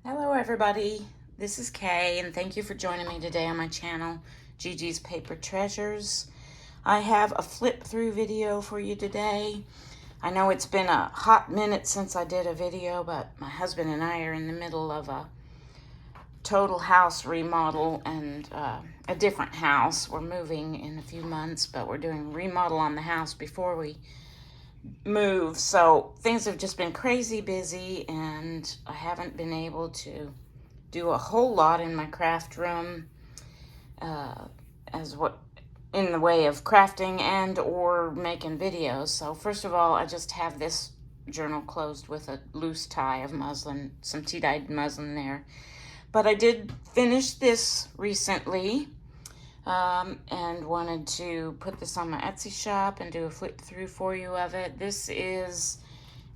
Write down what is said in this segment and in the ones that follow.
Hello everybody, this is Kay and thank you for joining me today on my channel, Gigi's Paper Treasures. I have a flip through video for you today. I know it's been a hot minute since I did a video, but my husband and I are in the middle of a total house remodel and a different house. We're moving in a few months, but we're doing a remodel on the house before we move, so things have just been crazy busy and I haven't been able to do a whole lot in my craft room as what in the way of crafting and or making videos. So first of all, I just have this journal closed with a loose tie of muslin, some tea-dyed muslin there, but I did finish this recently. And wanted to put this on my Etsy shop and do a flip through for you of it. This is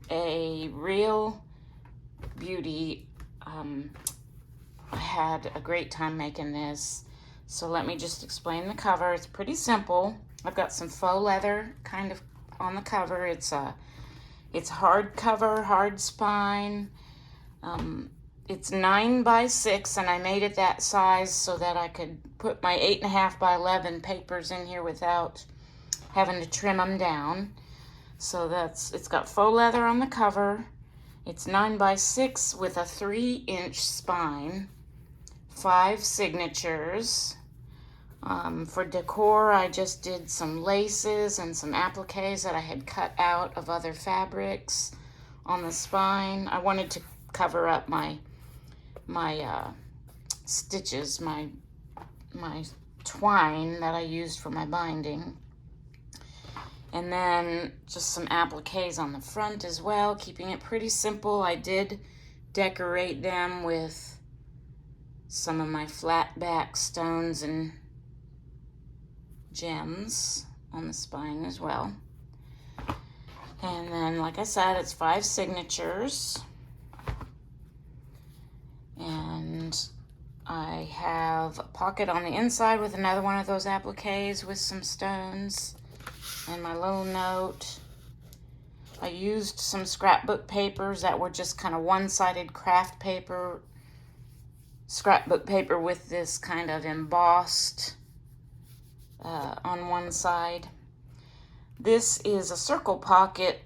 a real beauty. I had a great time making this. So let me just explain the cover. It's pretty simple. I've got some faux leather kind of on the cover. It's hard cover, hard spine. It's 9 by 6 and I made it that size so that I could put my 8.5 by 11 papers in here without having to trim them down. So it's got faux leather on the cover. It's 9 by 6 with a 3-inch spine, 5 signatures. For decor, I just did some laces and some appliques that I had cut out of other fabrics on the spine. I wanted to cover up my stitches, my twine that I used for my binding. And then just some appliques on the front as well, keeping it pretty simple. I did decorate them with some of my flat back stones and gems on the spine as well. And then, like I said, it's 5 signatures. And I have a pocket on the inside with another one of those appliques with some stones and my little note. I used some scrapbook papers that were just kind of one-sided craft paper, scrapbook paper with this kind of embossed on one side. This is a circle pocket.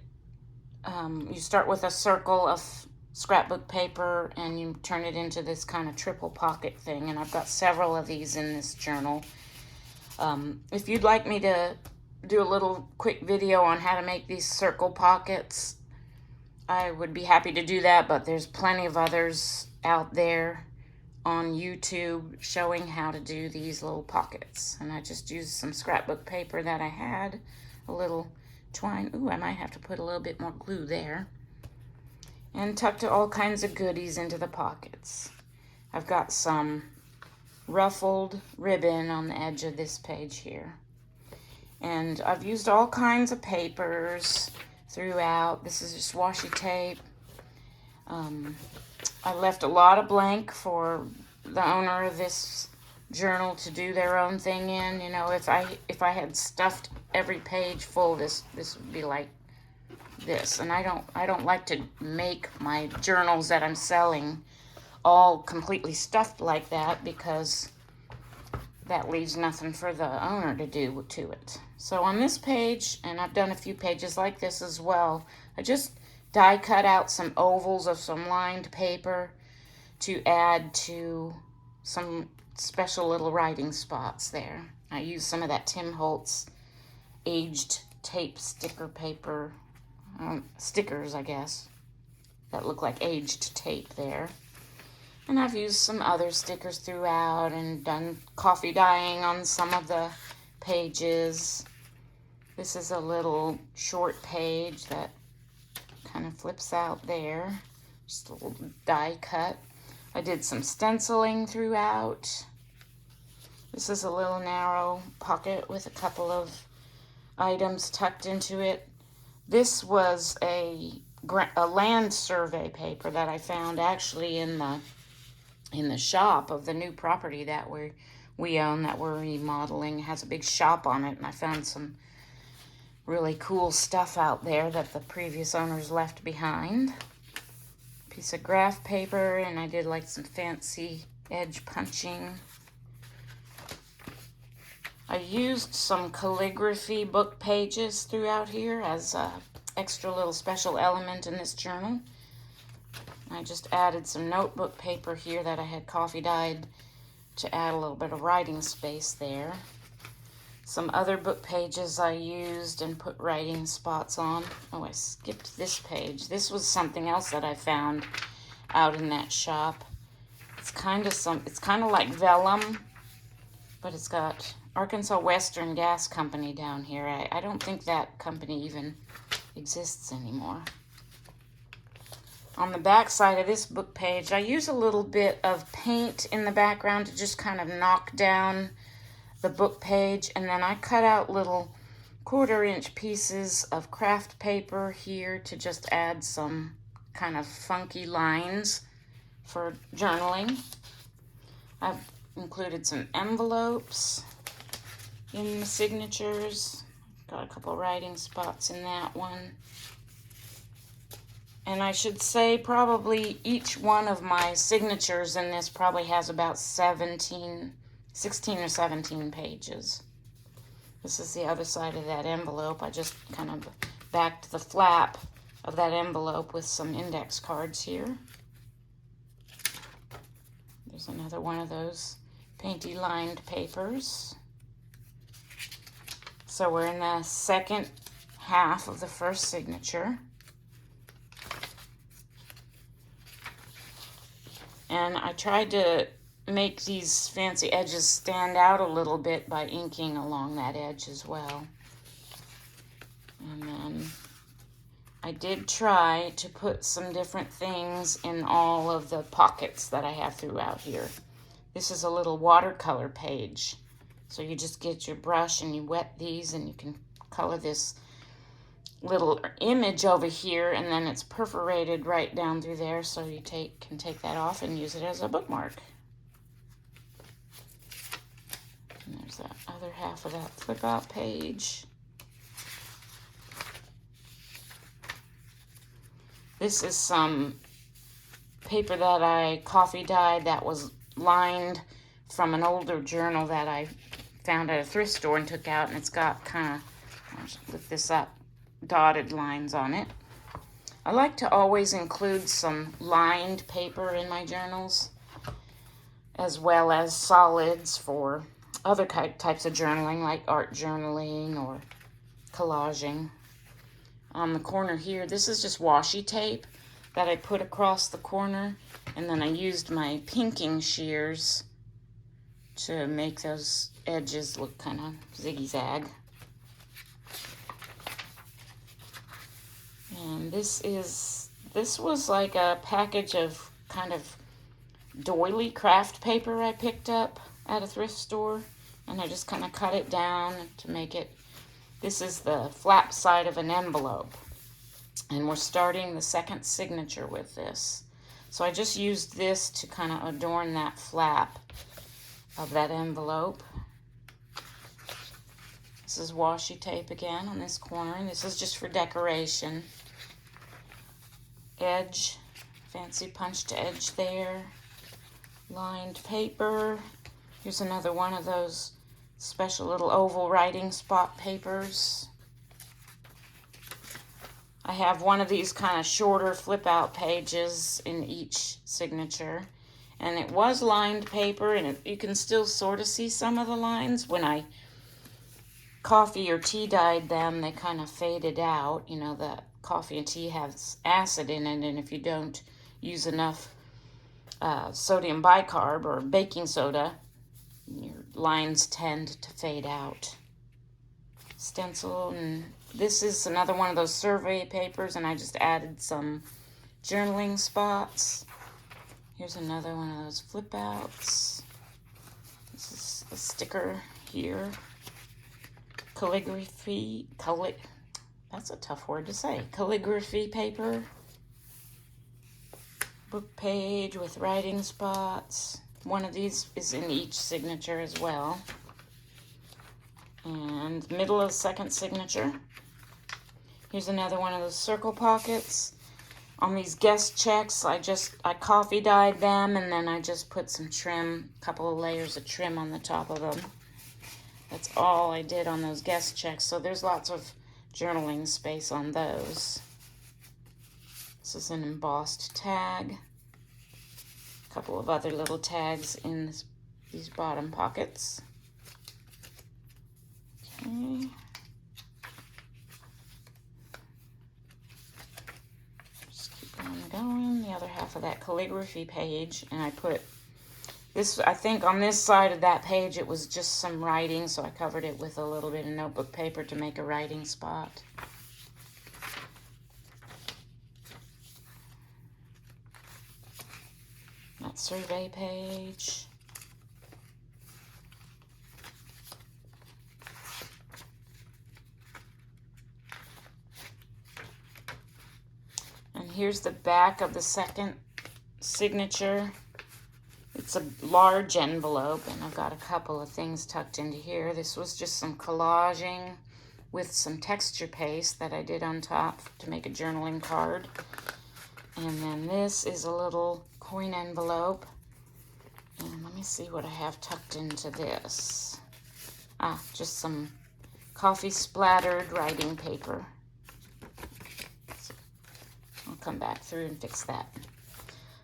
You start with a circle of scrapbook paper and you turn it into this kind of triple pocket thing, and I've got several of these in this journal. If you'd like me to do a little quick video on how to make these circle pockets, I would be happy to do that, but there's plenty of others out there on YouTube showing how to do these little pockets. And I just used some scrapbook paper that I had, a little twine. Ooh, I might have to put a little bit more glue there. And tucked all kinds of goodies into the pockets. I've got some ruffled ribbon on the edge of this page here. And I've used all kinds of papers throughout. This is just washi tape. I left a lot of blank for the owner of this journal to do their own thing in. You know, if I had stuffed every page full, this would be like this. And I don't like to make my journals that I'm selling all completely stuffed like that, because that leaves nothing for the owner to do to it. So on this page, and I've done a few pages like this as well, I just die cut out some ovals of some lined paper to add to some special little writing spots there. I used some of that Tim Holtz aged tape sticker paper, stickers, I guess, that look like aged tape there. And I've used some other stickers throughout and done coffee dyeing on some of the pages. This is a little short page that kind of flips out there, just a little die cut. I did some stenciling throughout. This is a little narrow pocket with a couple of items tucked into it. This was a land survey paper that I found actually in the shop of the new property that we own, that we're remodeling. It has a big shop on it, and I found some really cool stuff out there that the previous owners left behind. piece of graph paper, and I did like some fancy edge punching. I used some calligraphy book pages throughout here as a extra little special element in this journal. I just added some notebook paper here that I had coffee dyed to add a little bit of writing space there. Some other book pages I used and put writing spots on. Oh, I skipped this page. This was something else that I found out in that shop. It's kind of like vellum, but it's got Arkansas Western Gas Company down here. I don't think that company even exists anymore. On the back side of this book page, I use a little bit of paint in the background to just kind of knock down the book page, and then I cut out little 1/4-inch pieces of craft paper here to just add some kind of funky lines for journaling. I've included some envelopes in the signatures. Got a couple writing spots in that one. And I should say probably each one of my signatures in this probably has about 16 or 17 pages. This is the other side of that envelope. I just kind of backed the flap of that envelope with some index cards here. There's another one of those painty lined papers. So we're in the second half of the first signature. And I tried to make these fancy edges stand out a little bit by inking along that edge as well. And then I did try to put some different things in all of the pockets that I have throughout here. This is a little watercolor page. So you just get your brush and you wet these and you can color this little image over here, and then it's perforated right down through there, so you can take that off and use it as a bookmark. And there's that other half of that flip out page. This is some paper that I coffee dyed that was lined from an older journal that I found at a thrift store and took out, and it's got kind of, I'll just lift this up, dotted lines on it. I like to always include some lined paper in my journals, as well as solids for other types of journaling, like art journaling or collaging. On the corner here, this is just washi tape that I put across the corner, and then I used my pinking shears to make those edges look kind of ziggy-zag. And this was like a package of kind of doily craft paper I picked up at a thrift store, and I just kind of cut it down to make it, this is the flap side of an envelope, and we're starting the second signature with this. So I just used this to kind of adorn that flap of that envelope. This is washi tape again on this corner, and this is just for decoration. Edge, fancy punched edge there. Lined paper. Here's another one of those special little oval writing spot papers. I have one of these kind of shorter flip out pages in each signature, and it was lined paper, and you can still sort of see some of the lines. When I coffee or tea dyed them, they kind of faded out. You know, the coffee and tea has acid in it, and if you don't use enough sodium bicarb or baking soda, your lines tend to fade out. Stencil, and this is another one of those survey papers, and I just added some journaling spots. Here's another one of those flip outs. This is a sticker here. Calligraphy, that's a tough word to say. Calligraphy paper. Book page with writing spots. One of these is in each signature as well. And middle of the second signature. Here's another one of those circle pockets. On these guest checks, I coffee dyed them, and then I just put some trim, a couple of layers of trim on the top of them. That's all I did on those guest checks, so there's lots of journaling space on those. This is an embossed tag. A couple of other little tags in these bottom pockets. Okay. Going the other half of that calligraphy page, and I put this, I think on this side of that page it was just some writing, so I covered it with a little bit of notebook paper to make a writing spot. That survey page. Here's the back of the second signature. It's a large envelope, and I've got a couple of things tucked into here. This was just some collaging with some texture paste that I did on top to make a journaling card. And then this is a little coin envelope. And let me see what I have tucked into this. Just some coffee splattered writing paper. I'll come back through and fix that.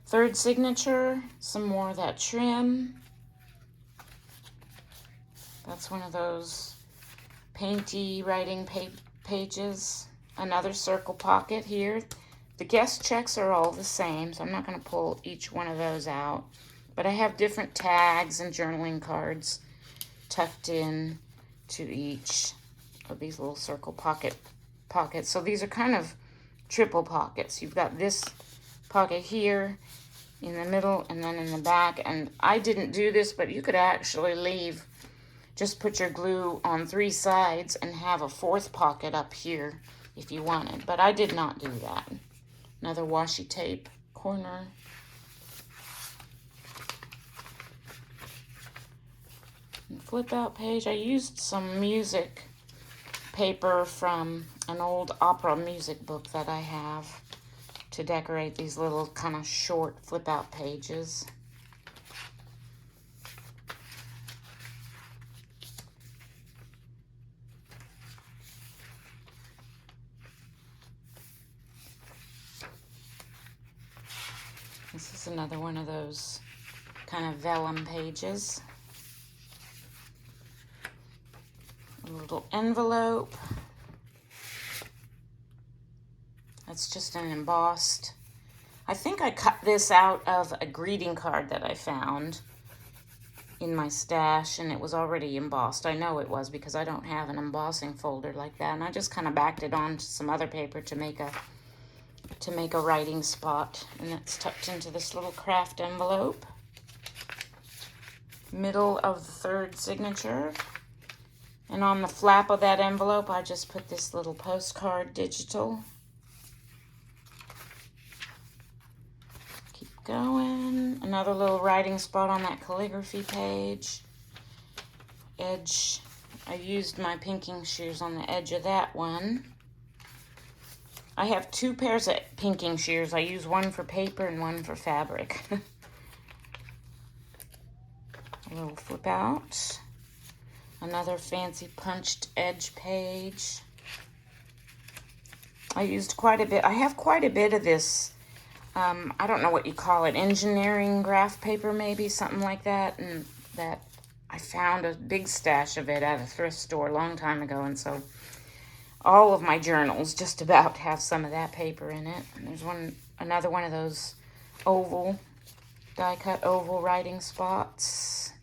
Third signature, some more of that trim. That's one of those painty writing pages. Another circle pocket here. The guest checks are all the same, so I'm not going to pull each one of those out. But I have different tags and journaling cards tucked in to each of these little circle pockets. So these are kind of triple pockets. You've got this pocket here in the middle and then in the back. And I didn't do this, but you could actually just put your glue on 3 sides and have a 4th pocket up here if you wanted. But I did not do that. Another washi tape corner. And flip out page. I used some music paper from an old opera music book that I have to decorate these little kind of short flip out pages. This is another one of those kind of vellum pages. A little envelope. It's just an embossed. I think I cut this out of a greeting card that I found in my stash, and it was already embossed. I know it was because I don't have an embossing folder like that, and I just kind of backed it onto some other paper to make a writing spot, and that's tucked into this little craft envelope. Middle of the third signature. And on the flap of that envelope, I just put this little postcard digital. Keep going. Another little writing spot on that calligraphy page. Edge. I used my pinking shears on the edge of that one. I have 2 pairs of pinking shears. I use one for paper and one for fabric. A little flip out. Another fancy punched edge page. I used quite a bit. I have quite a bit of this, I don't know what you call it, engineering graph paper maybe, something like that. And that I found a big stash of it at a thrift store a long time ago. And so all of my journals just about have some of that paper in it. And there's another one of those oval, die-cut oval writing spots.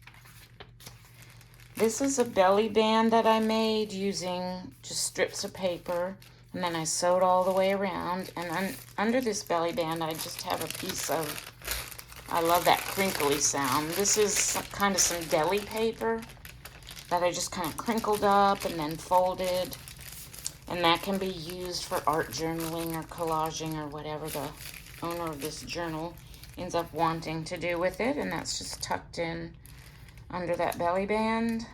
This is a belly band that I made using just strips of paper, and then I sewed all the way around. And under this belly band, I just have a piece of, I love that crinkly sound. This is kind of some deli paper that I just kind of crinkled up and then folded. And that can be used for art journaling or collaging or whatever the owner of this journal ends up wanting to do with it. And that's just tucked in under that belly band.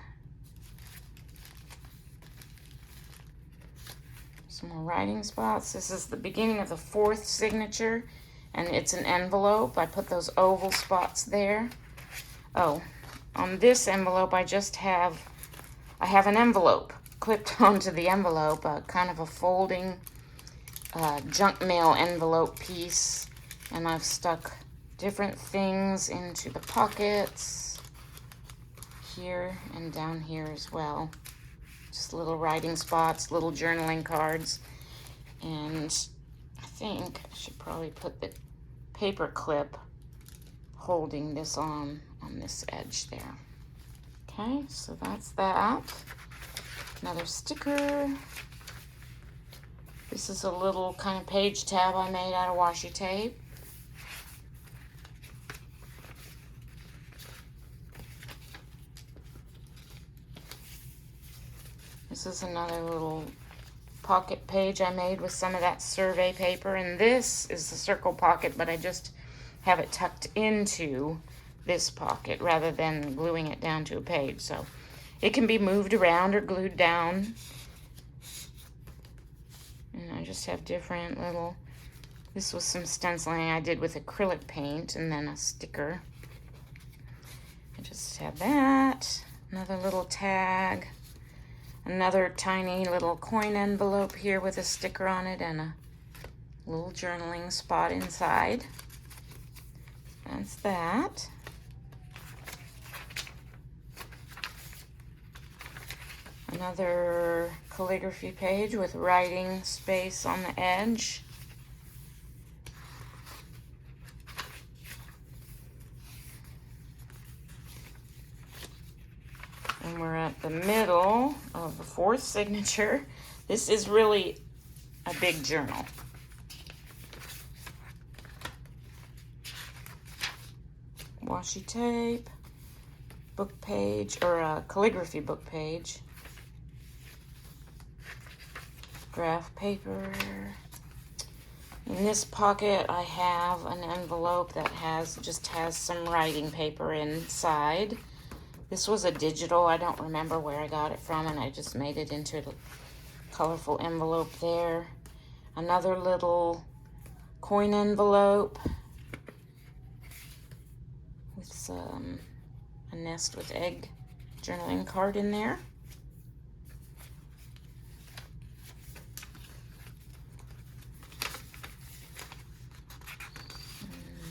Some more writing spots. This is the beginning of the 4th signature, and it's an envelope. I put those oval spots there. Oh, on this envelope I have an envelope clipped onto the envelope, kind of a folding junk mail envelope piece, and I've stuck different things into the pockets here and down here as well. Just little writing spots, little journaling cards, and I think I should probably put the paper clip holding this on this edge there. Okay, so that's that. Another sticker. This is a little kind of page tab I made out of washi tape. This is another little pocket page I made with some of that survey paper, and this is the circle pocket, but I just have it tucked into this pocket rather than gluing it down to a page, so it can be moved around or glued down. And I just have different little, this was some stenciling I did with acrylic paint and then a sticker. I just have that, another little tag, another tiny little coin envelope here with a sticker on it and a little journaling spot inside. That's that. Another calligraphy page with writing space on the edge. And we're at the middle of the 4th signature. This is really a big journal. Washi tape, book page, or a calligraphy book page. Graph paper. In this pocket I have an envelope that just has some writing paper inside. This was a digital, I don't remember where I got it from, and I just made it into a colorful envelope there. Another little coin envelope with a nest with egg journaling card in there.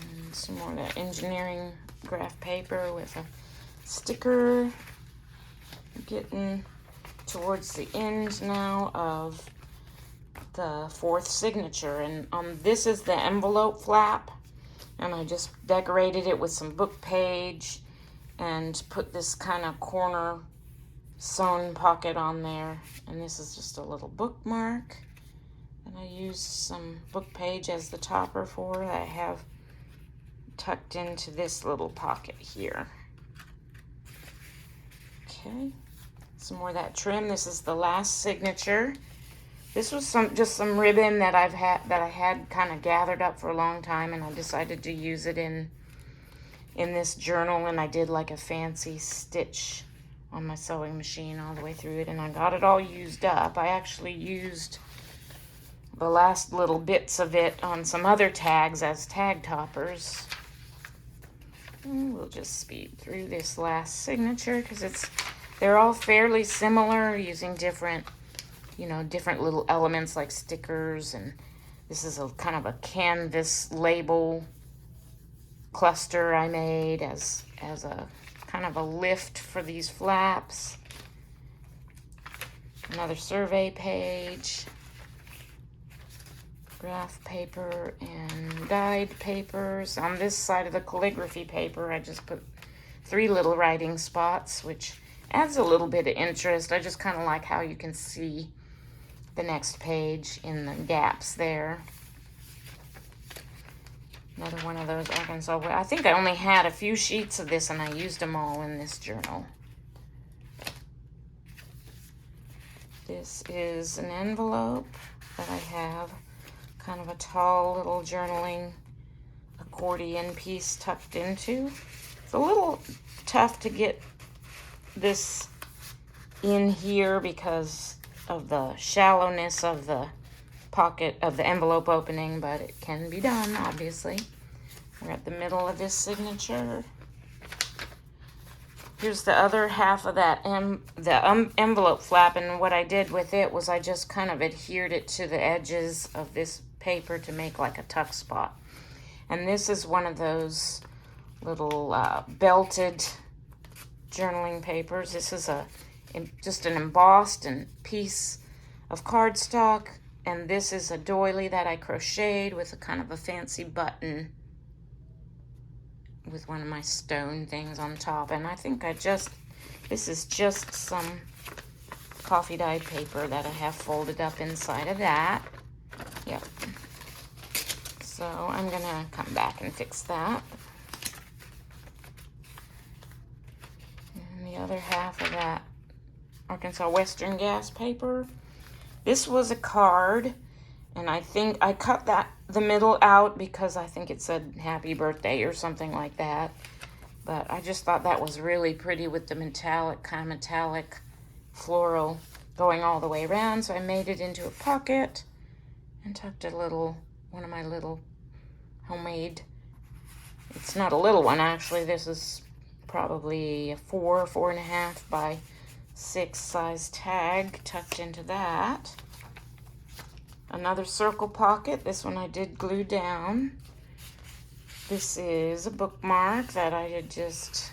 And some more of that engineering graph paper with a sticker. Getting towards the end now of the 4th signature, and this is the envelope flap, and I just decorated it with some book page and put this kind of corner sewn pocket on there, and this is just a little bookmark, and I used some book page as the topper for that I have tucked into this little pocket here. Okay, some more of that trim. This is the last signature. This was just some ribbon that I had kind of gathered up for a long time, and I decided to use it in this journal, and I did like a fancy stitch on my sewing machine all the way through it, and I got it all used up. I actually used the last little bits of it on some other tags as tag toppers. And we'll just speed through this last signature because they're all fairly similar, using different little elements like stickers, and this is a kind of a canvas label cluster I made as a kind of a lift for these flaps. Another survey page, graph paper and guide papers. On this side of the calligraphy paper, I just put 3 little writing spots, which adds a little bit of interest. I just kind of like how you can see the next page in the gaps there. Another one of those Arkansas. I think I only had a few sheets of this, and I used them all in this journal. This is an envelope that I have kind of a tall little journaling accordion piece tucked into. It's a little tough to get this in here because of the shallowness of the pocket of the envelope opening, but it can be done, obviously. We're at the middle of this signature. Here's the other half of that envelope flap, and what I did with it was I just kind of adhered it to the edges of this paper to make like a tuck spot. And this is one of those little belted journaling papers. This is just an embossed piece of cardstock, and this is a doily that I crocheted with a kind of a fancy button with one of my stone things on top. And I think this is just some coffee dyed paper that I have folded up inside of that. Yep. So I'm gonna come back and fix that. And the other half of that Arkansas Western Gas paper. This was a card, and I think I cut the middle out because I think it said happy birthday or something like that. But I just thought that was really pretty with the kind of metallic floral going all the way around. So I made it into a pocket and tucked one of my little homemade, it's not a little one actually, this is probably a 4.5 by 6 size tag tucked into that. Another circle pocket. This one I did glue down. This is a bookmark that I had just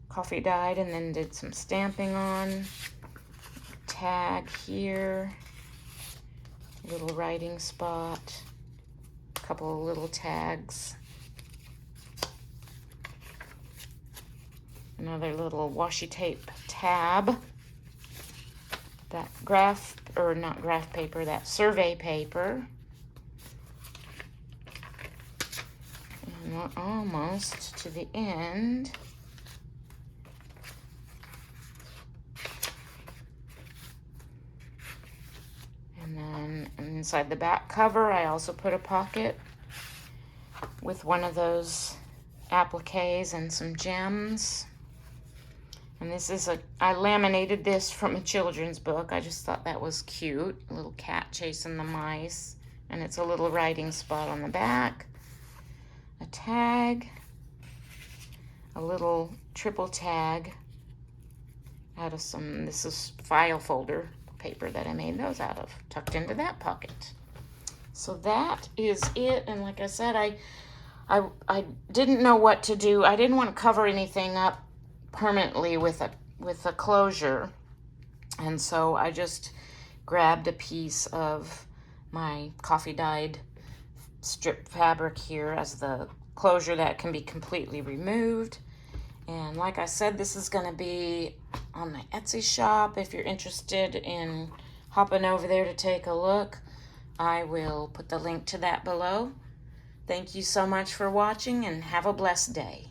coffee dyed and then did some stamping on. Tag here. Little writing spot. A couple of little tags. Another little washi tape tab. That that survey paper. And we're almost to the end. And then inside the back cover, I also put a pocket with one of those appliques and some gems. And this is I laminated this from a children's book. I just thought that was cute. A little cat chasing the mice. And it's a little writing spot on the back. A tag. A little triple tag out of this is file folder paper that I made those out of. Tucked into that pocket. So that is it. And like I said, I didn't know what to do. I didn't want to cover anything up permanently with a closure, and so I just grabbed a piece of my coffee dyed strip fabric here as the closure that can be completely removed. And like I said, this is going to be on my Etsy shop. If you're interested in hopping over there to take a look, I will put the link to that below. Thank you so much for watching, and have a blessed day.